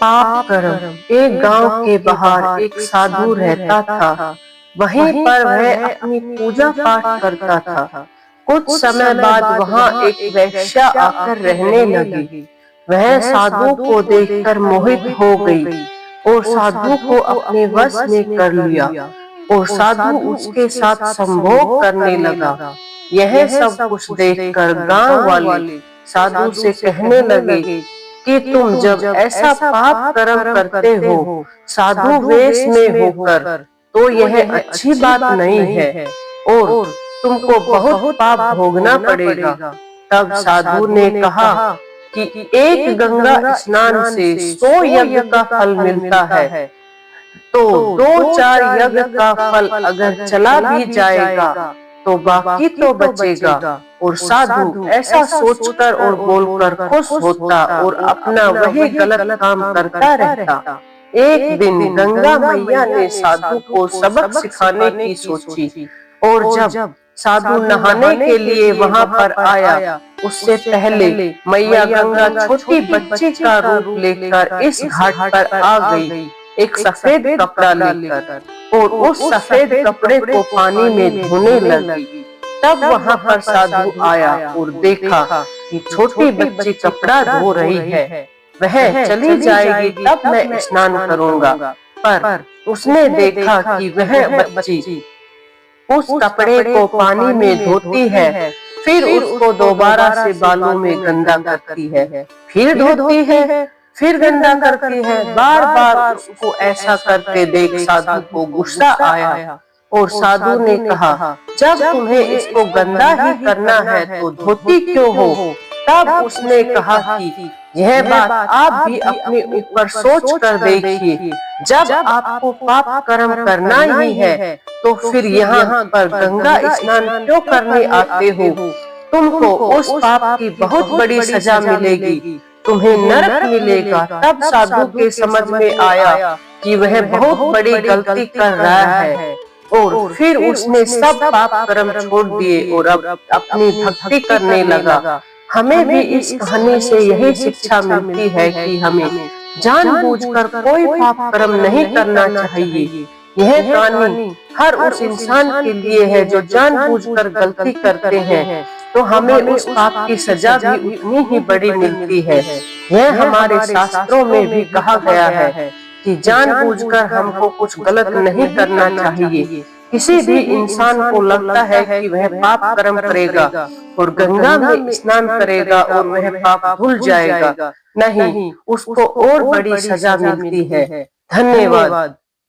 पाप कर्म। एक गांव के बाहर एक साधु रहता था। वहीं पर वह अपनी पूजा पाठ करता था। कुछ समय बाद वहां एक वेश्या आकर रहने लगी। वह साधु को देखकर मोहित हो गई और साधु को अपने वश में कर लिया और साधु उसके साथ संभोग करने लगा। यह सब कुछ देखकर गांव वाले साधु से कहने लगे कि तुम जब ऐसा पाप कर्म करते हो साधु वेश में होकर, तो यह अच्छी बात नहीं है और तुमको बहुत पाप भोगना पड़ेगा। तब साधु ने कहा कि एक गंगा स्नान से 100 यज्ञ का फल मिलता है, तो 2-4 यज्ञ का फल अगर चला भी जाएगा तो बाकी तो बचेगा। और साधु ऐसा सोचकर और बोलकर खुश होता और अपना वही गलत काम करता रहता। एक दिन गंगा मैया ने साधु को सबक सिखाने की सोची और जब साधु नहाने के लिए वहां पर आया, उससे पहले मैया गंगा छोटी बच्ची का रूप लेकर इस घाट पर आ गई, एक सफेद कपड़ा लेकर, और उस सफेद कपड़े को पानी में धोने लगी। तब वहां पर साधु आया और देखा कि छोटी बच्ची कपड़ा धो रही है। वह चली जाएगी तब मैं स्नान करूंगा, पर उसने देखा कि वह बच्ची उस कपड़े को पानी में धोती है, फिर उसको दोबारा से बालों में गंदा करती है, फिर धोती है, फिर गंदा करती है। बार बार उसको ऐसा करते देख साधु को गुस्सा आया और साधु ने कहा, जब तुम्हें इसको गंदा ही करना है तो धोती क्यों हो? तब उसने कहा कि यह बात आप भी अपने ऊपर सोच कर देखिए, जब आपको पाप कर्म करना ही है तो फिर यहाँ पर गंगा स्नान क्यों करने आते हो? तुमको उस पाप की बहुत बड़ी सजा मिलेगी, तुम्हें नरक मिलेगा। तब साधु के समझ में आया कि वह बहुत बड़ी गलती कर रहा है और फिर उसने सब पाप कर्म छोड़ दिए और अब अपनी भक्ति करने लगा। हमें भी इस कहानी से यही शिक्षा मिलती है कि हमें जानबूझकर कोई पाप कर्म नहीं करना चाहिए। यह कहानी हर उस इंसान के लिए है जो जानबूझकर गलती करते हैं, तो हमें उस पाप की सजा भी उतनी ही बड़ी मिलती है। यह हमारे शास्त्रों में भी कहा गया है कि जानबूझकर हमको कुछ गलत नहीं करना चाहिए। किसी भी इंसान को लगता है कि वह पाप कर्म करेगा और गंगा में स्नान करेगा और वह पाप धुल जाएगा, नहीं, उसको और बड़ी सजा मिलती है। धन्यवाद।